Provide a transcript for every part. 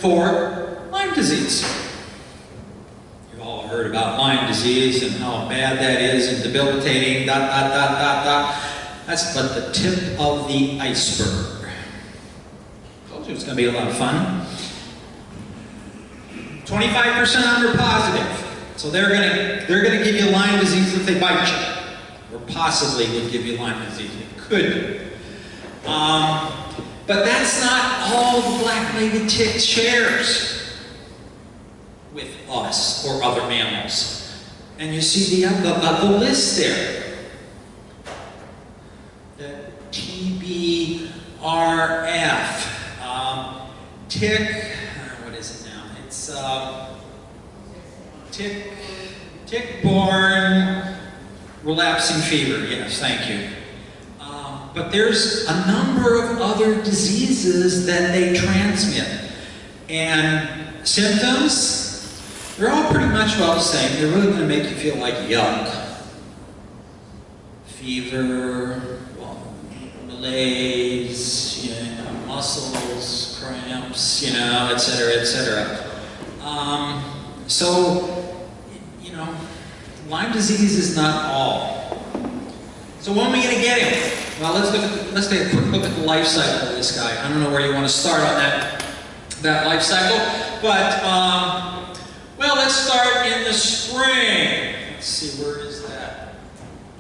for Lyme disease. You've all heard about Lyme disease and how bad that is and debilitating, That's but the tip of the iceberg. Told you it's going to be a lot of fun. 25% under positive. So they're gonna give you Lyme disease if they bite you, or possibly would give you Lyme disease. It could. But that's not all the black-legged tick shares with us or other mammals. And you see the list there. The TBRF, tick. What is it now? It's tick-borne relapsing fever. Yes, thank you. But there's a number of other diseases that they transmit. And symptoms, they're all pretty much about the same. They're really going to make you feel like yuck. Fever, malaise, muscles, cramps, et cetera, et cetera. Lyme disease is not all. So when are we going to get him? Well, let's take a quick look at the life cycle of this guy. I don't know where you want to start on that life cycle, but well, let's start in the spring. Let's see, where is that?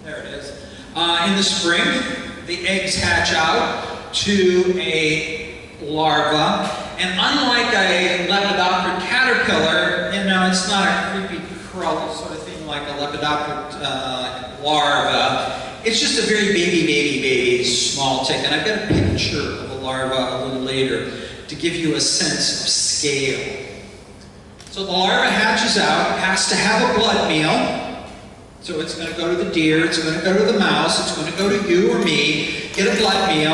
There it is. In the spring, the eggs hatch out to a larva, and unlike a lepidopterid caterpillar, it's not a creepy crawl sort of thing like a lepidopterid larva. It's just a very baby, small tick. And I've got a picture of a larva a little later to give you a sense of scale. So the larva hatches out, has to have a blood meal. So it's going to go to the deer, it's going to go to the mouse, it's going to go to you or me, get a blood meal,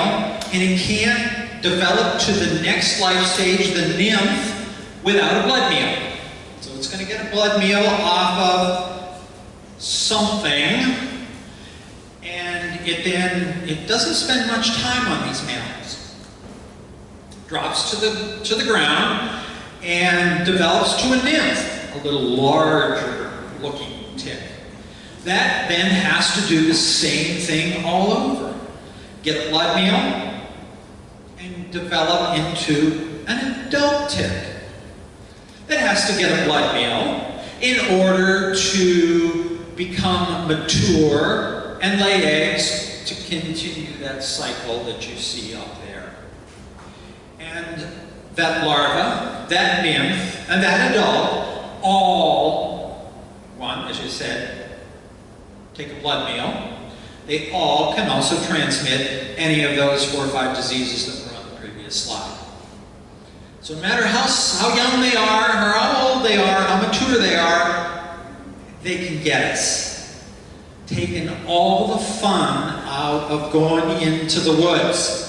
and it can't develop to the next life stage, the nymph, without a blood meal. So it's going to get a blood meal off of something. And it doesn't spend much time on these mammals. Drops to the ground and develops to a nymph, a little larger looking tick. That then has to do the same thing all over. Get a blood meal and develop into an adult tick. That has to get a blood meal in order to become mature and lay eggs to continue that cycle that you see up there. And that larva, that nymph, and that adult, all, as you said, take a blood meal. They all can also transmit any of those 4 or 5 diseases that were on the previous slide. So no matter how young they are, or how old they are, how mature they are, they can get us. Taking all the fun out of going into the woods.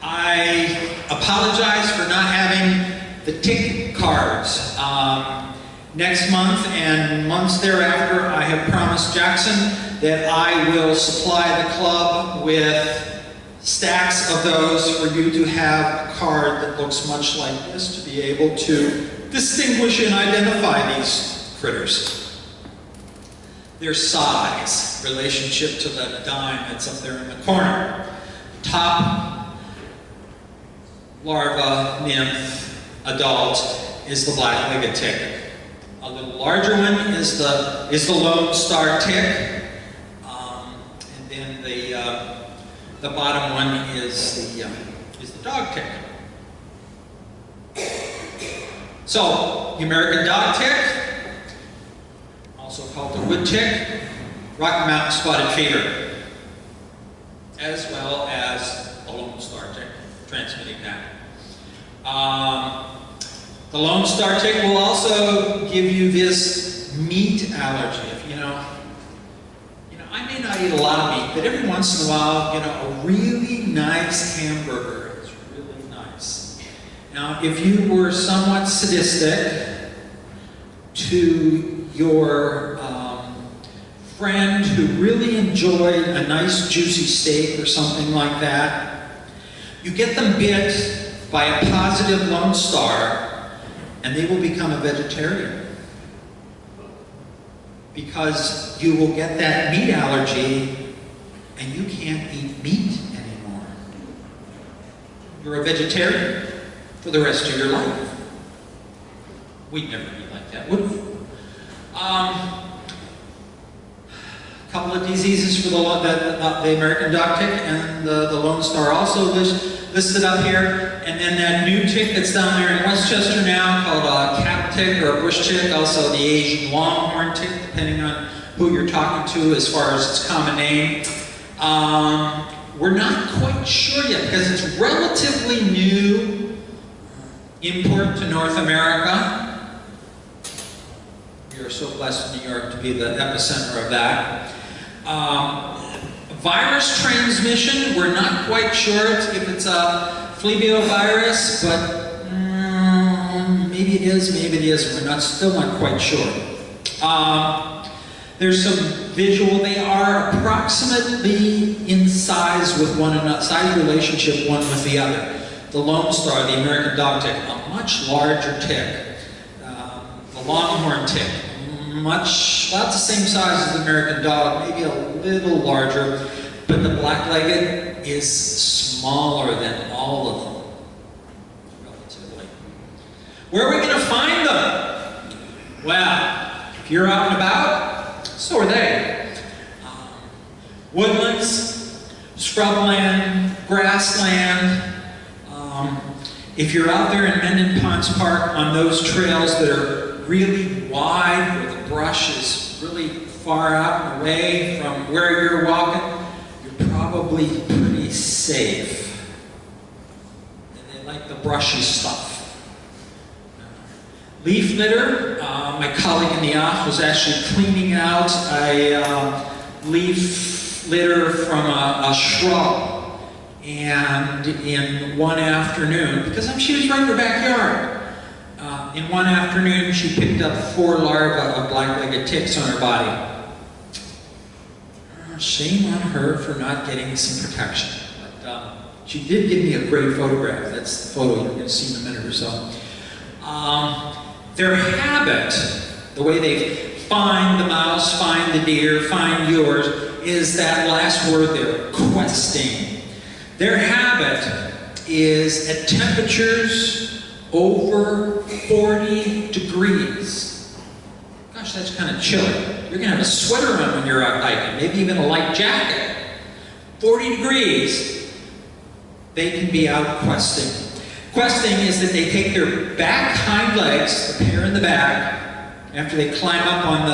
I apologize for not having the tick cards. Next month and months thereafter, I have promised Jackson that I will supply the club with stacks of those for you to have a card that looks much like this to be able to distinguish and identify these critters. Their size, relationship to that dime that's up there in the corner. Top, larva, nymph, adult is the black-legged tick. A little larger one is the lone star tick, and then the bottom one is the dog tick. So, the American dog tick, also called the wood tick, Rocky Mountain spotted fever, as well as the lone star tick, transmitting that. The lone star tick will also give you this meat allergy. I may not eat a lot of meat, but every once in a while, a really nice hamburger is really nice. Now, if you were somewhat sadistic to your friend who really enjoyed a nice juicy steak or something like that, You get them bit by a positive Lone Star, and they will become a vegetarian. Because you will get that meat allergy, and you can't eat meat anymore. You're a vegetarian for the rest of your life. We'd never be like that, would we? A couple of diseases for the American dog tick and the Lone Star also listed up here. And then that new tick that's down there in Westchester now called a cattle tick or a bush tick, also the Asian longhorn tick, depending on who you're talking to as far as its common name. We're not quite sure yet because it's relatively new import to North America. We are so blessed in New York to be the epicenter of that. Virus transmission, we're not quite sure if it's a flavivirus, but maybe it is, maybe it isn't. We're still not quite sure. There's some visual. They are approximately in size with one another, size relationship one with the other. The Lone Star, the American dog tick, a much larger tick. The longhorn tick, about the same size as the American dog, maybe a little larger, but the black-legged is smaller than all of them, relatively. Where are we going to find them? Well, if you're out and about, so are they. Woodlands, scrubland, grassland. If you're out there in Mendon Ponds Park on those trails that are really wide, where the brush is really far out and away from where you're walking, you're probably pretty safe. And they like the brushy stuff. Leaf litter, my colleague in the office was actually cleaning out a leaf litter from a shrub. And in one afternoon, because she was right in her backyard, in one afternoon she picked up 4 larvae of black-legged ticks on her body. Shame on her for not getting some protection. But she did give me a great photograph. That's the photo you're going to see in a minute or so. Their habit, the way they find the mouse, find the deer, find yours, is that last word there, questing. Their habit is at temperatures over 40 degrees. Gosh, that's kind of chilly. You're going to have a sweater on when you're out hiking, maybe even a light jacket. 40 degrees, they can be out questing. Questing is that they take their back hind legs, the pair in the back, after they climb up on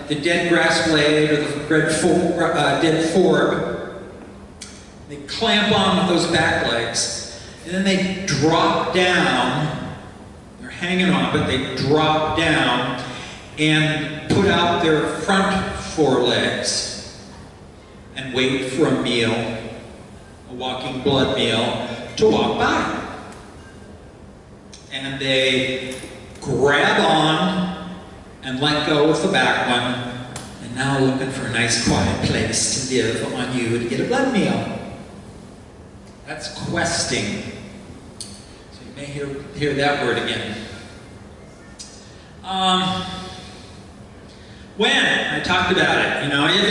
the dead grass blade or the dead forb. They clamp on with those back legs, and then they drop down. They're hanging on, but they drop down and put out their front forelegs and wait for a meal, a walking blood meal, to walk by. And they grab on and let go with the back one, and now looking for a nice quiet place to live on you to get a blood meal. That's questing. So you may hear that word again. When? I talked about it. You know, if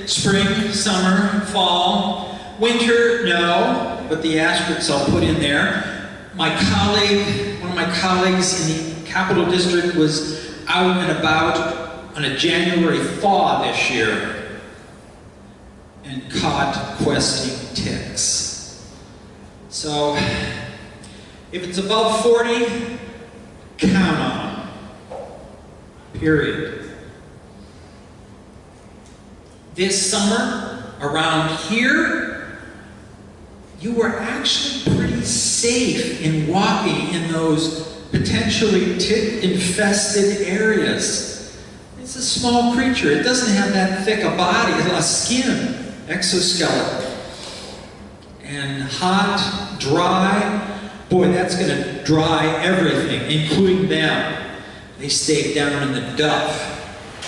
it's spring, summer, fall, winter, no, but the asterisks I'll put in there. My colleague, one of my colleagues in the Capital District was out and about on a January thaw this year and caught questing ticks. So, if it's above 40, count on them. Period. This summer, around here, you were actually pretty safe in walking in those potentially tick-infested areas. It's a small creature. It doesn't have that thick a body, a skin, exoskeleton. And hot, dry, boy, that's going to dry everything, including them. They stayed down in the duff.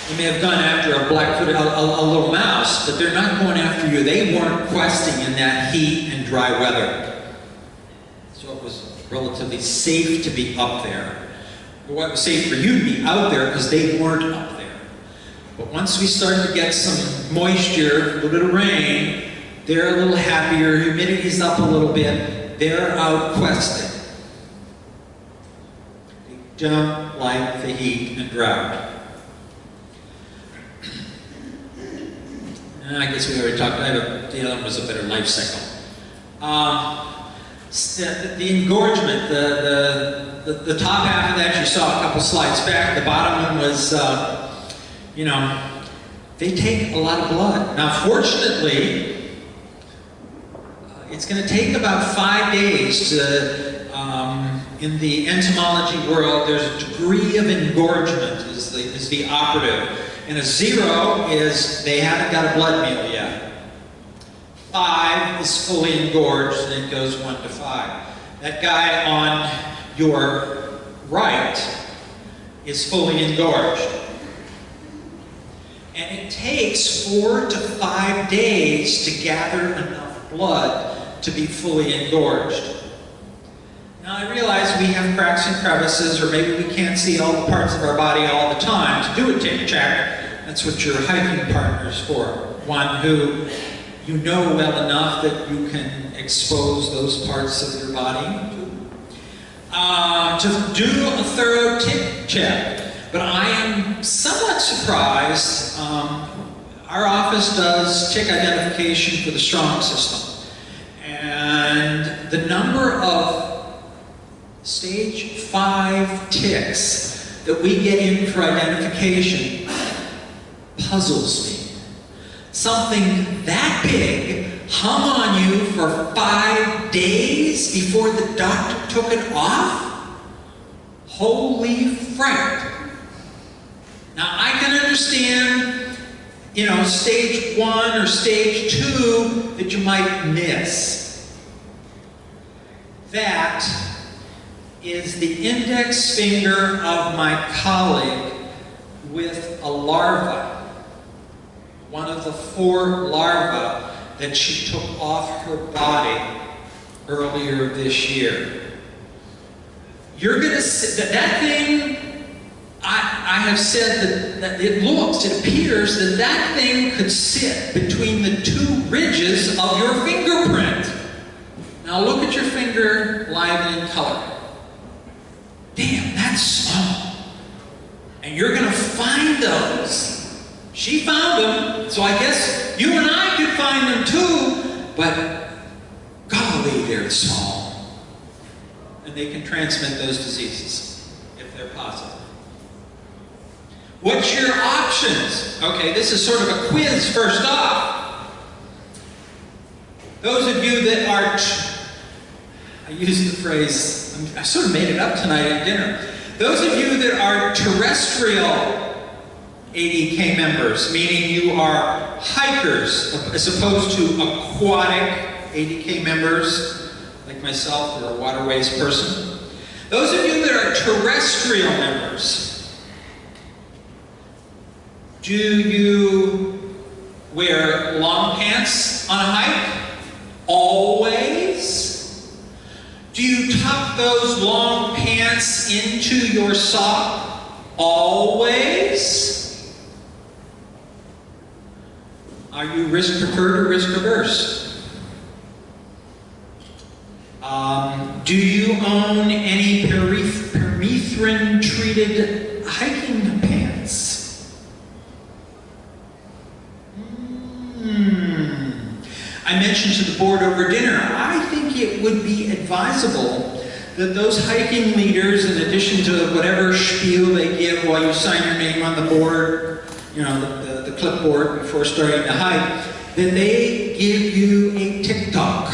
They may have gone after a black-footed, a little mouse, but they're not going after you. They weren't questing in that heat and dry weather. So it was relatively safe to be up there. Well, it was safe for you to be out there because they weren't up there. But once we started to get some moisture, a little bit of rain, they're a little happier, humidity's up a little bit, they're out questing. They don't like the heat and drought. And I guess we already talked, the other one was a better life cycle. The engorgement, the top half of that you saw a couple slides back, the bottom one was, you know, they take a lot of blood. Now fortunately, it's going to take about 5 days to, in the entomology world, there's a degree of engorgement is the operative. And a 0 is they haven't got a blood meal yet. 5 is fully engorged, and it goes 1 to 5. That guy on your right is fully engorged. And it takes 4 to 5 days to gather enough blood to be fully engorged. Now I realize we have cracks and crevices, or maybe we can't see all the parts of our body all the time to do a tick check. That's what your hiking partner is for. One who you know well enough that you can expose those parts of your body to do a thorough tick check. But I am somewhat surprised. Our office does tick identification for the strong system. And the number of stage 5 ticks that we get in for identification puzzles me. Something that big hung on you for 5 days before the doctor took it off? Holy fright. Now I can understand, you know, stage 1 or stage 2 that you might miss. That is the index finger of my colleague with a larva. One of the 4 larvae that she took off her body earlier this year. You're going to see that thing, I have said that it appears that that thing could sit between the 2 ridges of your fingerprint. Now look at your finger live and in color. Damn, that's small. And you're going to find those. She found them, so I guess you and I could find them too, but golly, they're small. And they can transmit those diseases, if they're positive. What's your options? Okay, this is sort of a quiz first off. Those of you that are, I used the phrase, I sort of made it up tonight at dinner. Those of you that are terrestrial ADK members, meaning you are hikers as opposed to aquatic ADK members, like myself, or a waterways person. Those of you that are terrestrial members, do you wear long pants on a hike? Always? Do you tuck those long pants into your sock? Always? Are you risk preferred or risk averse? Do you own any permethrin treated hiking pants? I mentioned to the board over dinner, I think it would be advisable that those hiking leaders, in addition to whatever spiel they give while you sign your name on the board, you know, the clipboard before starting to hike, that they give you a TikTok.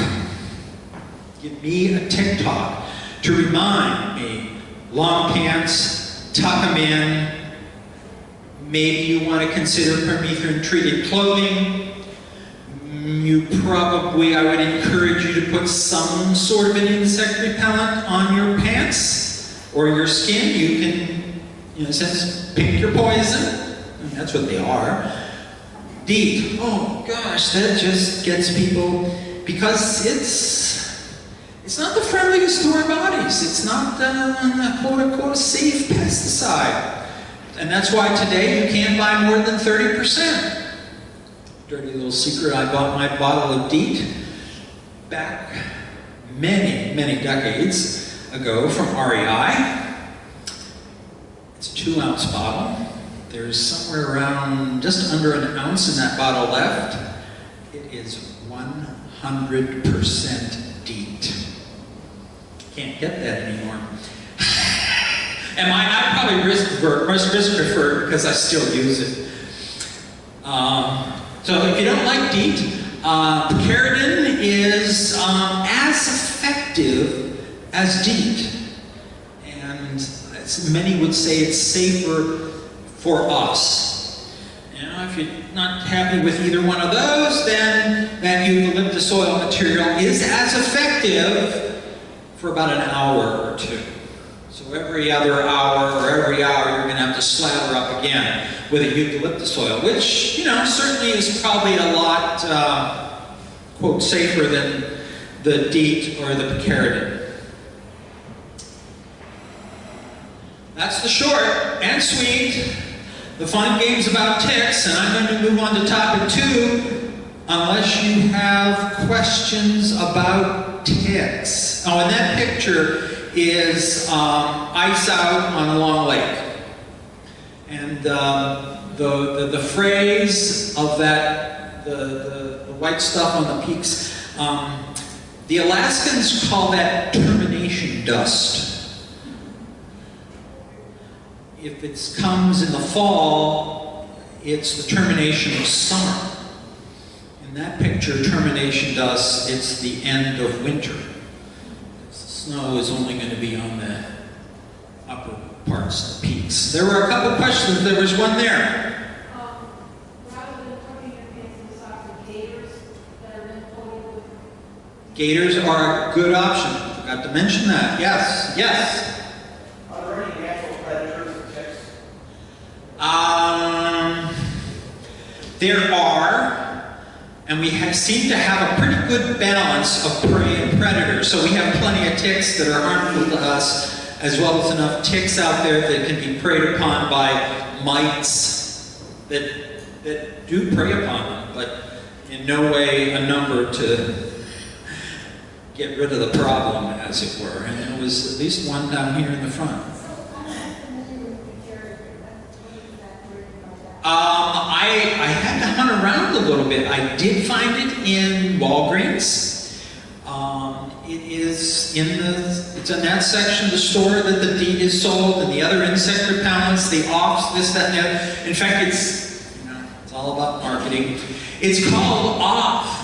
Give me a TikTok to remind me, long pants, tuck them in, maybe you want to consider permethrin treated clothing. You probably, I would encourage you to put some sort of an insect repellent on your pants or your skin. You can, in a sense, pick your poison. I mean, that's what they are. DEET. Oh gosh, that just gets people, because It's not the friendliest to our bodies. It's not a quote-unquote safe pesticide. And that's why today you can't buy more than 30%. Dirty little secret, I bought my bottle of DEET back many, many decades ago from REI. It's a 2-ounce bottle. There's somewhere around just under an ounce in that bottle left. It is 100% DEET. Can't get that anymore. And I probably risk prefer because I still use it. So if you don't like DEET, picaridin is as effective as DEET. And many would say it's safer for us. You know, if you're not happy with either one of those, then that eucalyptus oil material is as effective for about an hour or two. So every other hour or every hour you're going to have to slather up again with a eucalyptus oil, which, you know, certainly is probably a lot, quote, safer than the DEET or the picaridin. That's the short and sweet, the fun games about ticks, and I'm going to move on to topic 2, unless you have questions about ticks. Oh, and that picture is ice out on a long lake. And the phrase of that, the white stuff on the peaks, the Alaskans call that termination dust. If it comes in the fall, it's the termination of summer. In that picture, termination dust, it's the end of winter. The snow is only going to be on the upper parts, the peaks. There were a couple questions. There was one there. Rather than putting your pants in the socks of gators that are then coated with... Gators are a good option. Forgot to mention that. Yes, yes. Are there any natural predators for ticks? There are, and we seem to have a pretty good balance of prey and predators. So we have plenty of ticks that are harmful to us, as well as enough ticks out there that can be preyed upon by mites that do prey upon them, but in no way a number to get rid of the problem, as it were. And there was at least one down here in the front. I had to hunt around a little bit. I did find it in Walgreens. It's in that section of the store that the DEET is sold, and the other insect repellents, the offs, this, that, and the other. In fact, it's all about marketing. It's called off,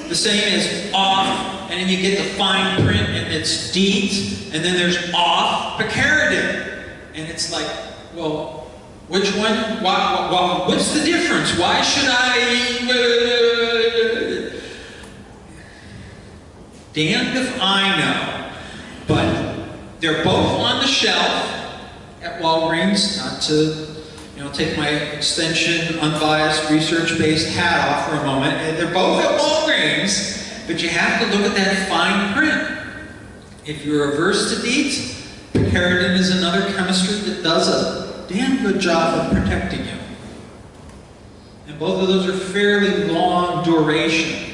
the same as off, and then you get the fine print, and it's DEET, and then there's off picaridin, and it's like, well, which one? What's the difference? Why should I? Damned if I know. But they're both on the shelf at Walgreens. Not to, take my extension, unbiased, research-based hat off for a moment. They're both at Walgreens, but you have to look at that fine print. If you're averse to DEET, picaridin is another chemistry that does a damn good job of protecting you. And both of those are fairly long duration.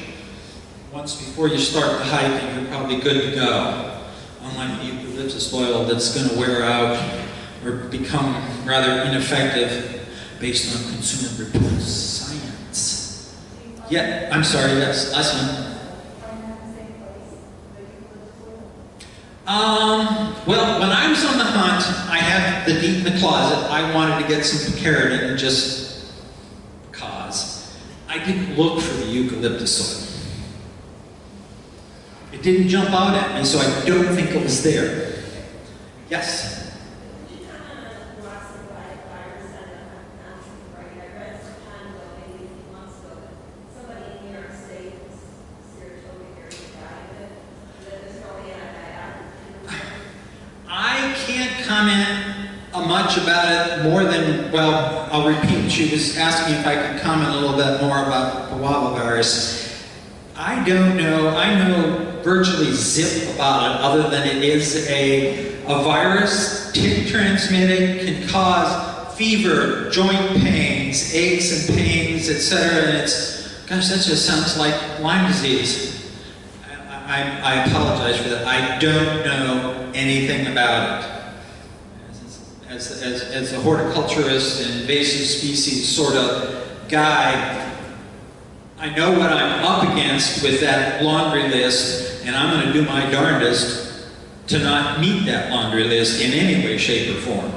Once before you start the hiking, you're probably good to go. Unlike the eucalyptus oil that's going to wear out or become rather ineffective based on consumer reports science. Yeah, I'm sorry, yes, last one. Well, when I was on the hunt, I had the DEET in the closet. I wanted to get some picaridin just cause. I didn't look for the eucalyptus oil. It didn't jump out at me, so I don't think it was there. Yes? Comment much about it more than, well, I'll repeat. She was asking if I could comment a little bit more about the guava virus. I don't know. I know virtually zip about it, other than it is a virus, tick transmitted, can cause fever, joint pains, aches and pains, etc. And it's, gosh, that just sounds like Lyme disease. I apologize for that. I don't know anything about it. As a horticulturist and invasive species sort of guy, I know what I'm up against with that laundry list, and I'm going to do my darndest to not meet that laundry list in any way, shape, or form.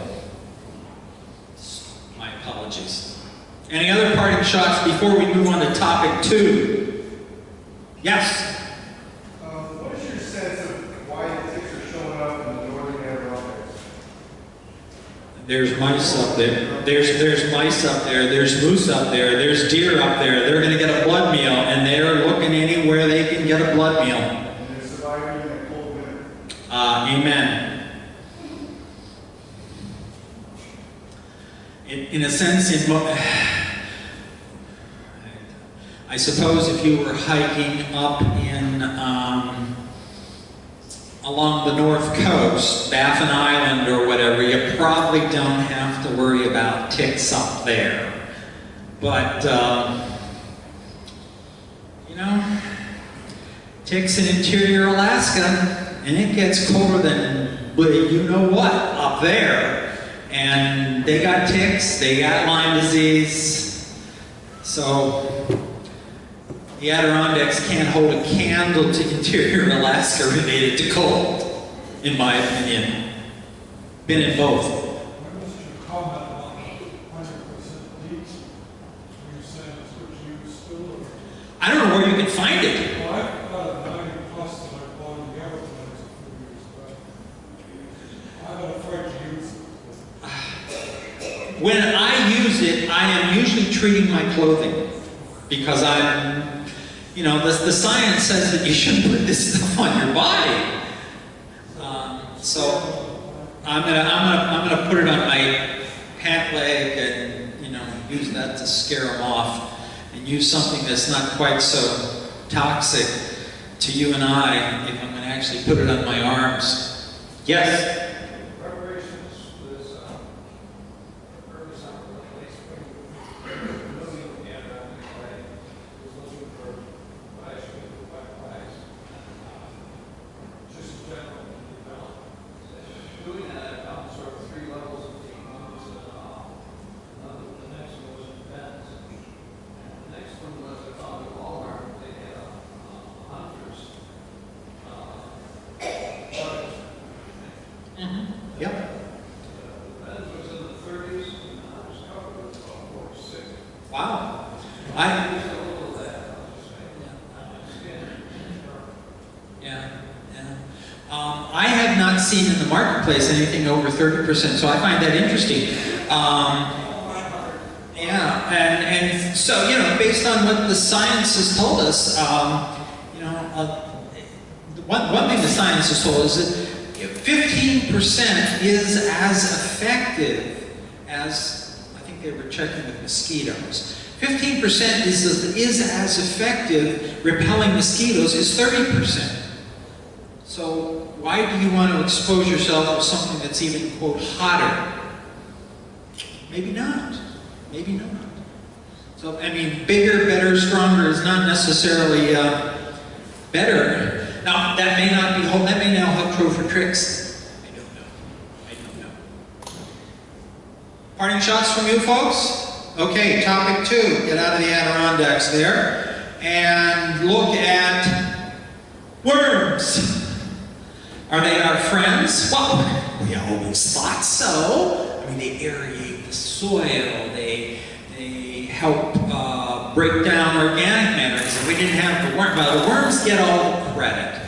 My apologies. Any other parting shots before we move on to topic 2? Yes? What is your sense of why the ticks are showing up in the northern Adirondacks? There's mice up there. There's mice up there. There's moose up there. There's deer up there. They're going to get a blood meal, and they're looking anywhere they can get a blood meal. And they're surviving in a cold winter. Amen. In a sense, I suppose if you were hiking up in along the north coast, Baffin Island or whatever, you probably don't have to worry about ticks up there. But, you know, ticks in interior Alaska, and it gets colder than you know what up there. And they got ticks, they got Lyme disease. So the Adirondacks can't hold a candle to interior Alaska related to cold, in my opinion. Been in both. When was your comment about 100% deep? Were you saying it's what you still? I don't know where you can find it. Well, I've got a 90 plus that I bought in the other place a few years back. I'm not afraid to use it. When I use it, I am usually treating my clothing because I'm, you know, the science says that you shouldn't put this stuff on your body. So I'm gonna put it on my pant leg and, you know, use that to scare them off, and use something that's not quite so toxic to you and I if I'm going to actually put it on my arms. Yes. Wow. I have not seen in the marketplace anything over 30%, so I find that interesting. And so, you know, based on what the science has told us, one thing the science has told us is that 15% is as effective as, I think they were checking with mosquitoes. 15% is as effective repelling mosquitoes as 30%. So why do you want to expose yourself to something that's even, quote, hotter? Maybe not. Maybe not. So, I mean, bigger, better, stronger is not necessarily better. Now, that may not be that may now hold true for tricks. I don't know. I don't know. Parting shots from you folks? Okay, topic 2. Get out of the Adirondacks there. And look at worms. Are they our friends? Well, we always thought so. I mean, they aerate the soil. They help break down organic matter. So we didn't have the worm. Well, the worms get all the credit.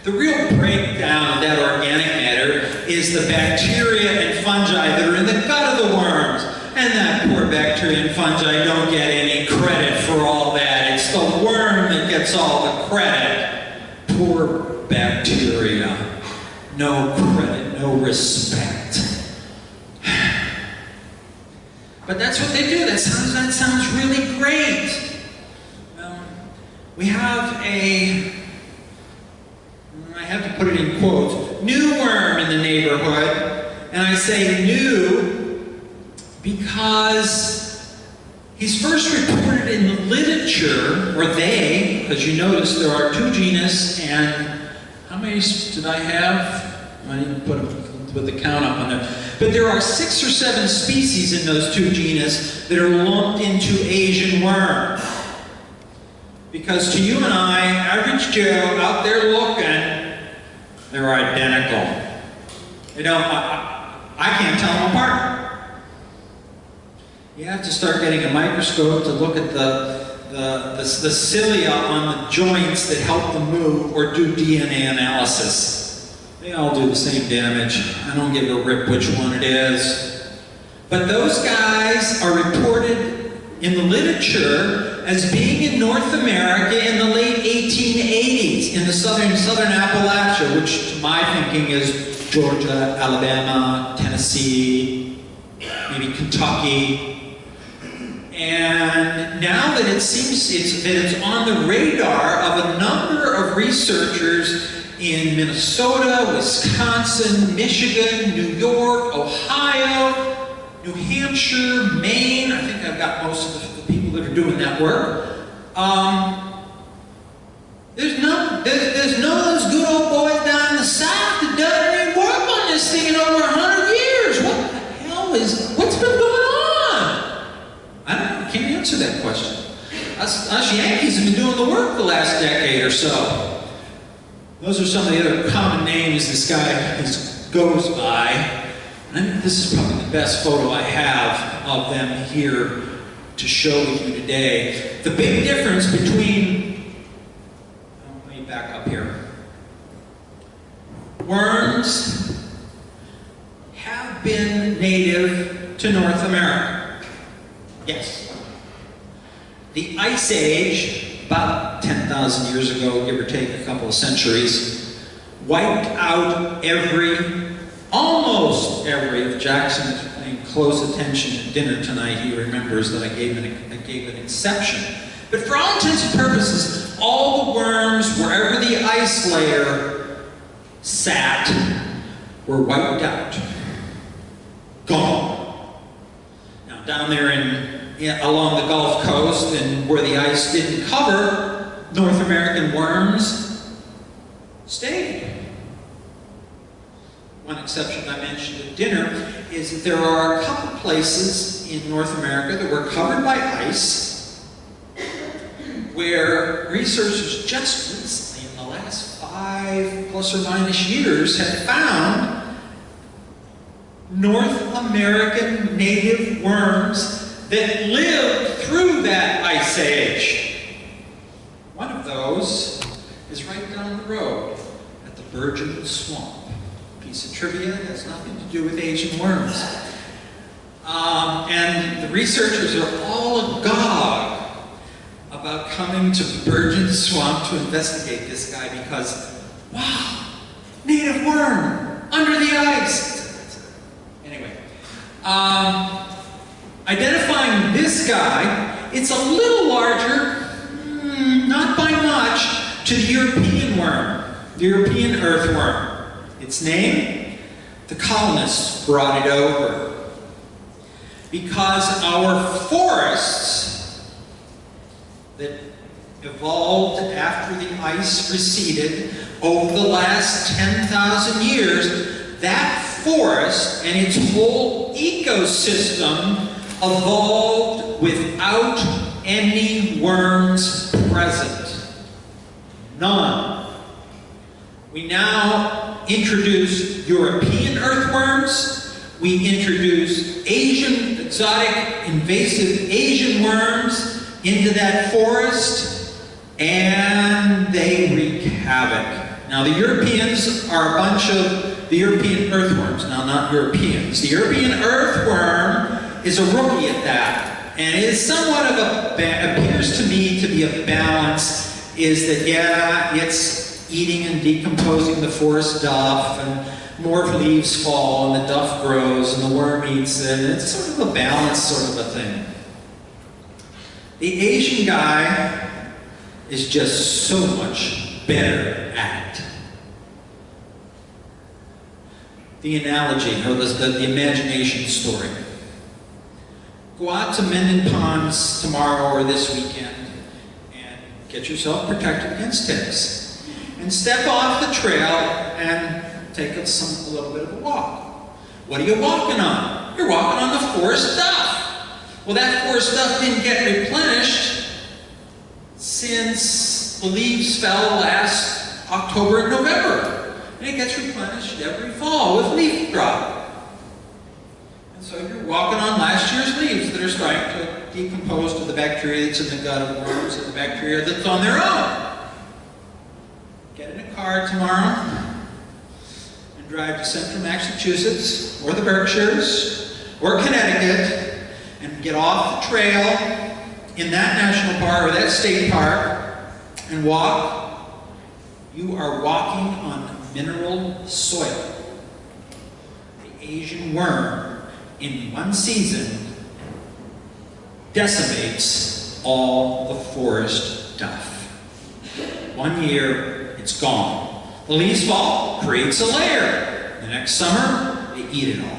The real breakdown of that organic matter is the bacteria and fungi that are in the gut of the worms. And that poor bacteria and fungi don't get any credit for all that. It's the worm that gets all the credit. Poor bacteria. No credit, no respect. But that's what they do. That sounds really great. we have a, I have to put it in quotes, new worm in the neighborhood. And I say new because he's first reported in the literature, or they, because you notice there are 2 genus, and how many did I have? I didn't put the count up on there. But there are 6 or 7 species in those 2 genus that are lumped into Asian worm. Because to you and I, average Joe out there looking, they're identical. You know, I can't tell them apart. You have to start getting a microscope to look at the cilia on the joints that help them move, or do DNA analysis. They all do the same damage. I don't give a rip which one it is. But those guys are reported in the literature as being in North America in the late 1880s, in the southern Appalachia, which to my thinking is Georgia, Alabama, Tennessee, maybe Kentucky. And now that it seems it's on the radar of a number of researchers in Minnesota, Wisconsin, Michigan, New York, Ohio, New Hampshire, Maine. I think I've got most of the people that are doing that work. There's none of those good old boys down in the South that done any work on this thing in over 100 years. What the hell what's been going on? I can't answer that question. Us Yankees have been doing the work the last decade or so. Those are some of the other common names this guy goes by. And I think this is probably the best photo I have of them here to show with you today. The big difference between, let me back up here. Worms have been native to North America. Yes. The Ice Age, about 10,000 years ago, give or take a couple of centuries, wiped out almost every, if Jackson is paying close attention at dinner tonight, he remembers that I gave an exception. But for all intents and purposes, all the worms, wherever the ice layer sat, were wiped out. Gone. Now, down there along the Gulf Coast, and where the ice didn't cover, North American worms stayed. One exception I mentioned at dinner is that there are a couple places in North America that were covered by ice where researchers just recently, in the last 5 plus or minus years, have found North American native worms that lived through that ice age. One of those is right down the road at the Engorgement swamp. Piece of trivia has nothing to do with Asian worms. And the researchers are all agog about coming to the Engorgement swamp to investigate this guy because, wow, native worm under the ice. Anyway, identifying this guy, it's a little larger, not by much, to the European worm, the European earthworm. Its name? The colonists brought it over. Because our forests that evolved after the ice receded over the last 10,000 years, that forest and its whole ecosystem evolved without any worms present. None. We now introduce European earthworms. We introduce Asian, exotic, invasive Asian worms into that forest, and they wreak havoc. Now, the Europeans are a bunch of the European earthworms. Now, not Europeans. The European earthworm is a rookie at that, and it is somewhat of appears to me to be a balance, is that, yeah, it's eating and decomposing the forest duff, and more leaves fall, and the duff grows, and the worm eats it. It's sort of a balance sort of a thing. The Asian guy is just so much better at. The analogy, or the imagination story. Go out to Mendon Ponds tomorrow or this weekend and get yourself protected against ticks. And step off the trail and take a little bit of a walk. What are you walking on? You're walking on the forest duff. Well, that forest duff didn't get replenished since the leaves fell last October and November. And it gets replenished every fall with leaf drop. And so you're walking on last year's leaves that are starting to decompose to the bacteria that's in the gut of worms and the bacteria that's on their own. Get in a car tomorrow and drive to central Massachusetts or the Berkshires or Connecticut and get off the trail in that national park or that state park and walk. You are walking on mineral soil. The Asian worm in one season decimates all the forest duff. 1 year, it's gone. The leaves fall, creates a layer. The next summer, they eat it all.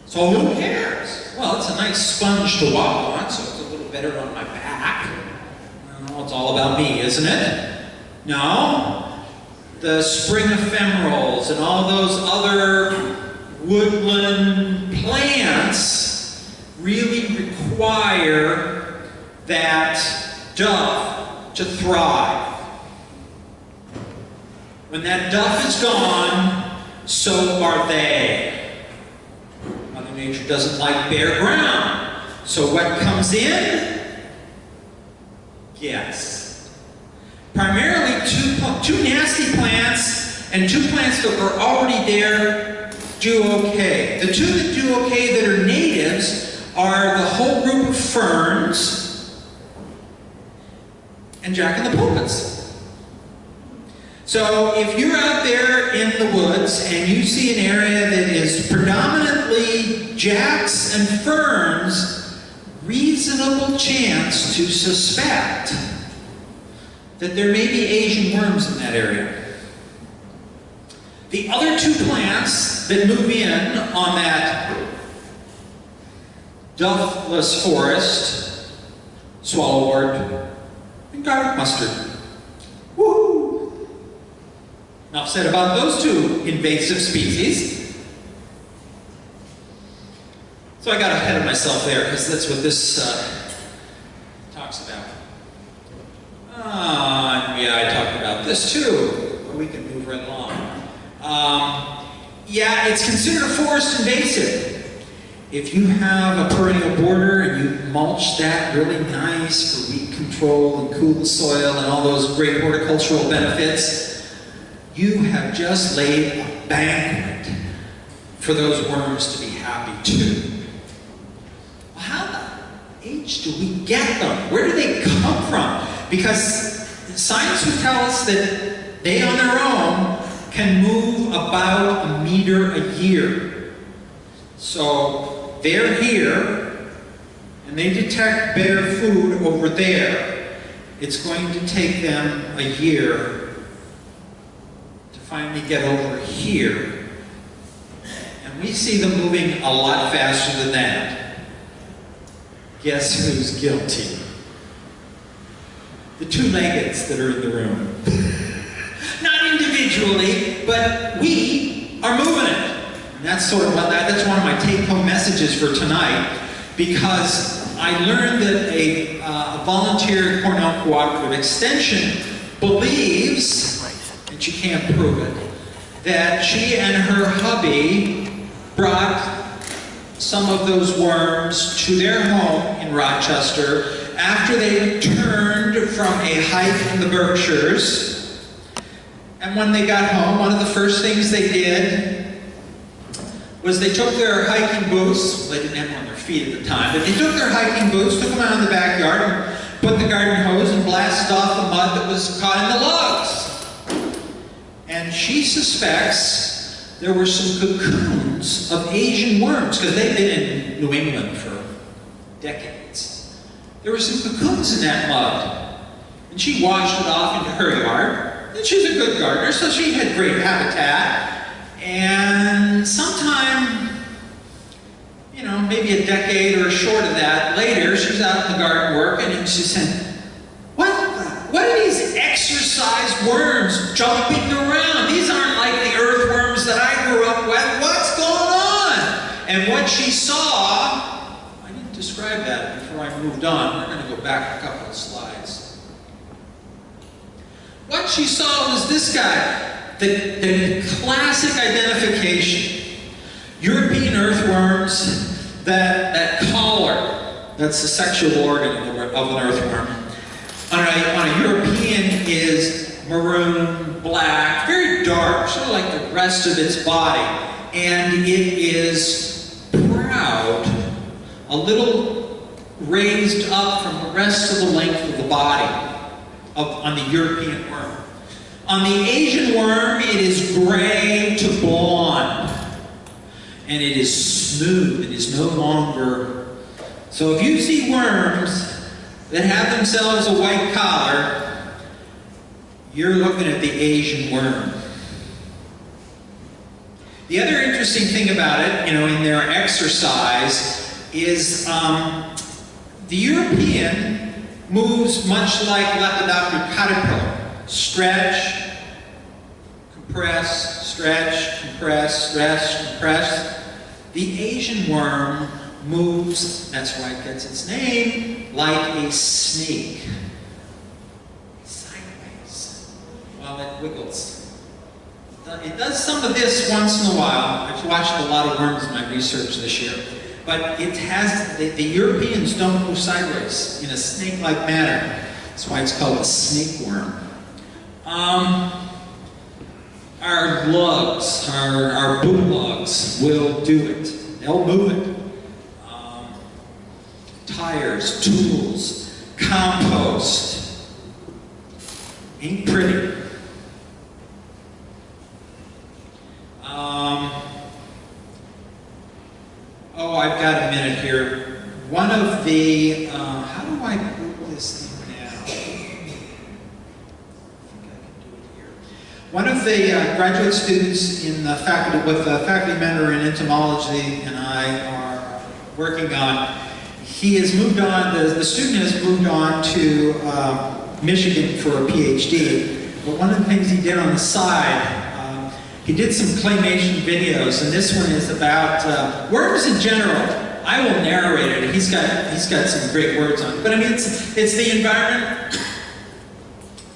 So who cares? Well, it's a nice sponge to walk on, so it's a little better on my back. Well, it's all about me, isn't it? No. The spring ephemerals and all those other woodland plants really require that duff to thrive. When that duff is gone, so are they. Mother Nature doesn't like bare ground. So what comes in? Yes. Primarily two nasty plants and two plants that were already there do okay. The two that do okay that are natives are the whole group of ferns and Jack in the Pulpits. So if you're out there in the woods and you see an area that is predominantly jacks and ferns, reasonable chance to suspect that there may be Asian worms in that area. The other two plants that move in on that duffless forest, swallow-wort and garlic mustard. Woo! Enough said about those two invasive species. So I got ahead of myself there because that's what this talks about. Yeah, I talked about this too. We can move right along. Yeah, it's considered a forest invasive. If you have a perennial border and you mulch that really nice for weed control and cool the soil and all those great horticultural benefits, you have just laid a banquet for those worms to be happy too. Well, how the H do we get them? Where do they come from? Because science would tell us that they on their own can move about 1 meter a year. So they're here and they detect better food over there. It's going to take them a year to finally get over here. And we see them moving a lot faster than that. Guess who's guilty? The two-leggeds that are in the room. Not individually, but we are moving it. And that's sort of that's one of my take-home messages for tonight, because I learned that a volunteer Cornell Cooperative Extension believes, and she can't prove it, that she and her hubby brought some of those worms to their home in Rochester after they returned from a hike in the Berkshires. And when they got home, one of the first things they did was they took their hiking boots. They didn't have them on their feet at the time, but they took their hiking boots, took them out in the backyard, and put the garden hose and blasted off the mud that was caught in the logs. And she suspects there were some cocoons of Asian worms, because they've been in New England for decades. there were some cocoons in that mud. And she washed it off into her yard. And she's a good gardener, so she had great habitat. And sometime, you know, maybe a decade or short of that later, she's out in the garden working, and she said, what are these exercise worms jumping around? These aren't like the earthworms that I grew up with. What's going on? And what she saw, I didn't describe that before I moved on. We're going to go back a couple of slides. What she saw was this guy, the classic identification. European earthworms, that collar, that's the sexual organ of an earthworm. On a European is maroon, black, very dark, sort of like the rest of its body. And it is proud, a little raised up from the rest of the length of the body on the European worm. On the Asian worm, it is gray to blonde. And it is smooth, it is no longer. So if you see worms that have themselves a white collar, you're looking at the Asian worm. The other interesting thing about it, you know, in their exercise is the European moves much like Lepidoptera caterpillar. Stretch, compress, stretch, compress, stretch, compress. The Asian worm moves, that's why it gets its name, like a snake. Sideways, while it wiggles. It does some of this once in a while. I've watched a lot of worms in my research this year. But it has, the Europeans don't move sideways in a snake-like manner. That's why it's called a snake worm. Our lugs, our boot lugs will do it. They'll move it. Tires, tools, compost. Ain't pretty. Oh, I've got a minute here. One of the, how do I group this thing now? I think I can do it here. One of the graduate students in the faculty, with the faculty member in entomology and I are working on, he has moved on, the student has moved on to Michigan for a PhD, but one of the things he did on the side, he did some claymation videos, and this one is about worms in general. I will narrate it. He's got some great words on it, but I mean it's the environment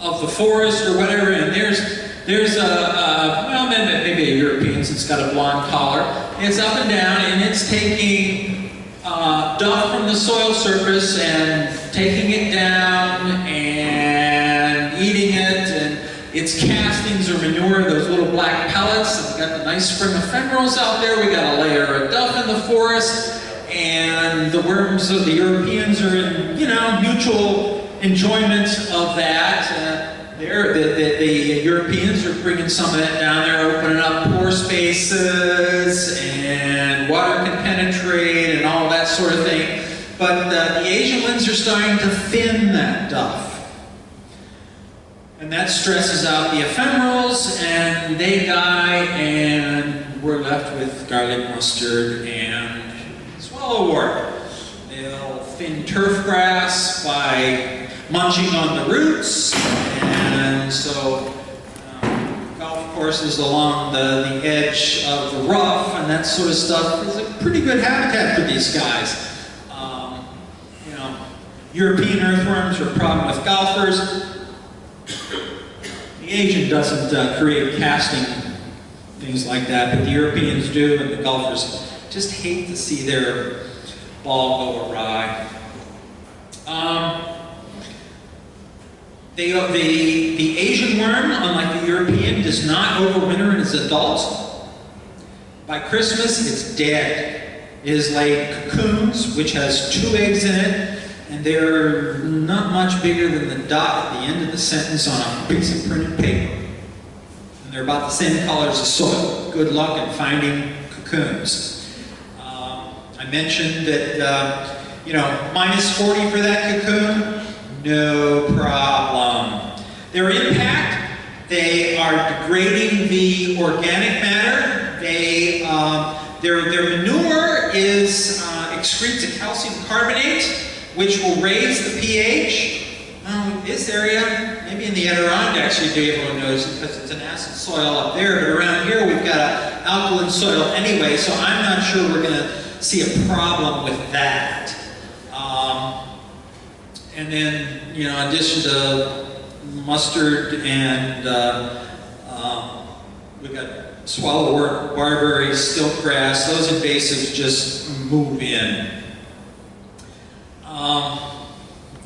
of the forest or whatever, and there's well, maybe a European since it's got a blonde collar. It's up and down, and it's taking duff from the soil surface and taking it down and eating it, and its castings or manure, those little black pellets. And we've got the nice spring ephemerals out there. We got a layer of duff in the forest, and the worms of the Europeans are in, you know, mutual enjoyment of that. The Europeans are bringing some of that down there, opening up pore spaces, and water can penetrate, and all that sort of thing. But the Asian ones are starting to thin that duff. And that stresses out the ephemerals, and they die, and we're left with garlic mustard and swallow-wort. They'll thin turf grass by munching on the roots, and so golf courses along the edge of the rough and that sort of stuff is a pretty good habitat for these guys. You know, European earthworms are a problem with golfers. The Asian doesn't create casting things like that, but the Europeans do, and the golfers just hate to see their ball go awry. The Asian worm, unlike the European, does not overwinter in its adult. By Christmas, it's dead. It has laid cocoons, which has 2 eggs in it, and they're not much bigger than the dot at the end of the sentence on a piece of printed paper. And they're about the same color as the soil. Good luck in finding cocoons. I mentioned that you know, minus 40 for that cocoon, no problem. Their impact, they are degrading the organic matter. Their manure excretes a calcium carbonate, which will raise the pH. This area, maybe in the Adirondacks you'd be able to notice it because it's an acid soil up there, but around here we've got an alkaline soil anyway, so I'm not sure we're going to see a problem with that. And then, you know, in addition to mustard and we've got swallow-wort, barberry, stiltgrass, those invasives just move in.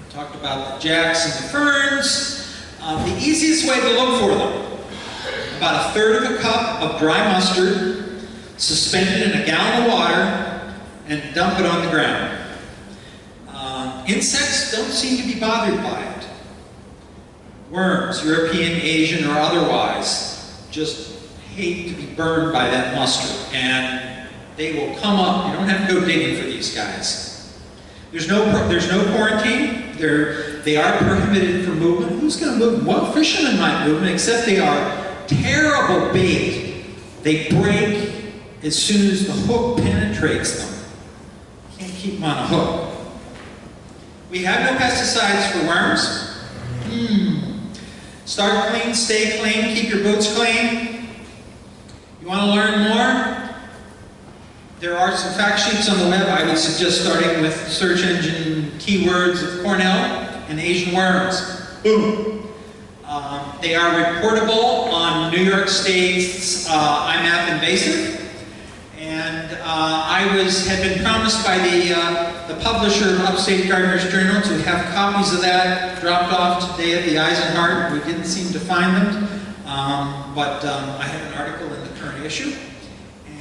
Talked about the jacks and the ferns. The easiest way to look for them, about 1/3 of a cup of dry mustard, suspended in a gallon of water, and dump it on the ground. Insects don't seem to be bothered by it. Worms, European, Asian, or otherwise, just hate to be burned by that mustard, and they will come up. You don't have to go digging for these guys. There's no quarantine. They are prohibited from movement. Who's going to move them? Well, fishermen might move them, except they are terrible bait. They break as soon as the hook penetrates them. You can't keep them on a hook. We have no pesticides for worms. Start clean, stay clean, keep your boots clean. You want to learn more? There are some fact sheets on the web. I would suggest starting with search engine keywords of Cornell and Asian worms. Boom. They are reportable on New York State's IMAP invasive. And I had been promised by the publisher of Upstate Gardener's Journal to have copies of that dropped off today at the Eisenhart. We didn't seem to find them, but I have an article in the current issue.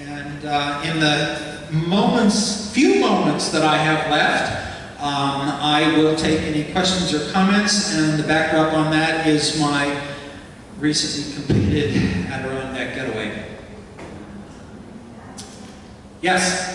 And in the few moments that I have left, I will take any questions or comments, and the backdrop on that is my recently completed Adirondack getaway. Yes?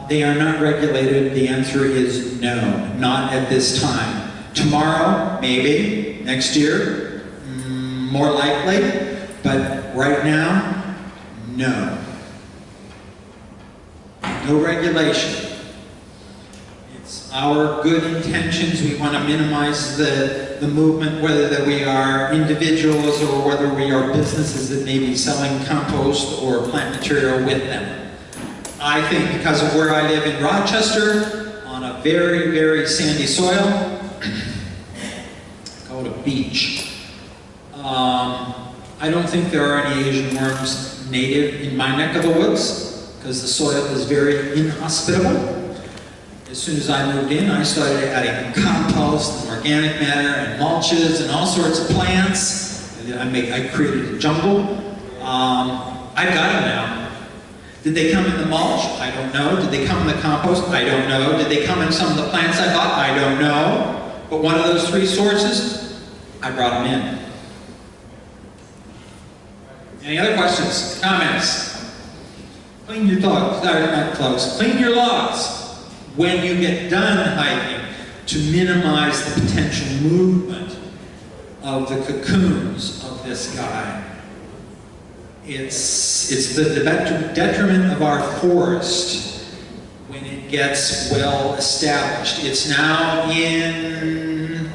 They are not regulated. The answer is no, not at this time. Tomorrow, maybe. Next year, more likely. But right now, no. No regulation. It's our good intentions. We want to minimize the movement, whether that we are individuals or whether we are businesses that may be selling compost or plant material with them. I think because of where I live in Rochester, on a very, very sandy soil, call it a beach. I don't think there are any Asian worms native in my neck of the woods, because the soil is very inhospitable. As soon as I moved in, I started adding compost and organic matter and mulches and all sorts of plants. I created a jungle. I've got them now. Did they come in the mulch? I don't know. Did they come in the compost? I don't know. Did they come in some of the plants I bought? I don't know. But one of those three sources, I brought them in. Any other questions? Comments? Clean your dogs. Not clothes. Clean your logs when you get done hiking to minimize the potential movement of the cocoons of this guy. It's the detriment of our forest when it gets well established. It's now in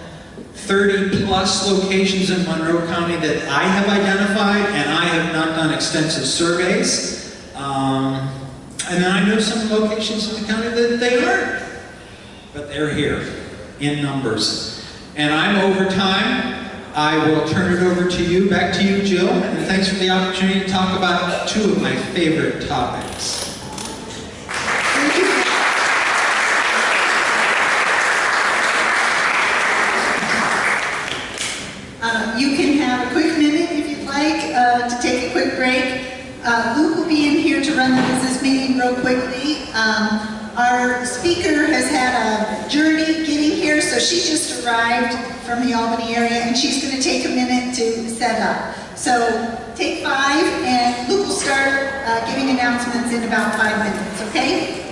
30+ locations in Monroe County that I have identified, and I have not done extensive surveys. And I know some locations in the county that they aren't, but they're here in numbers. And I'm over time. I will turn it over to you, back to you, Jill, and thanks for the opportunity to talk about two of my favorite topics. Thank you. You can have a quick minute if you'd like to take a quick break. Luke will be in here to run the business meeting real quickly. Our speaker has had a journey getting here, so She just arrived from the Albany area, and she's going to take a minute to set up. So take 5, and Luke will start giving announcements in about 5 minutes, okay?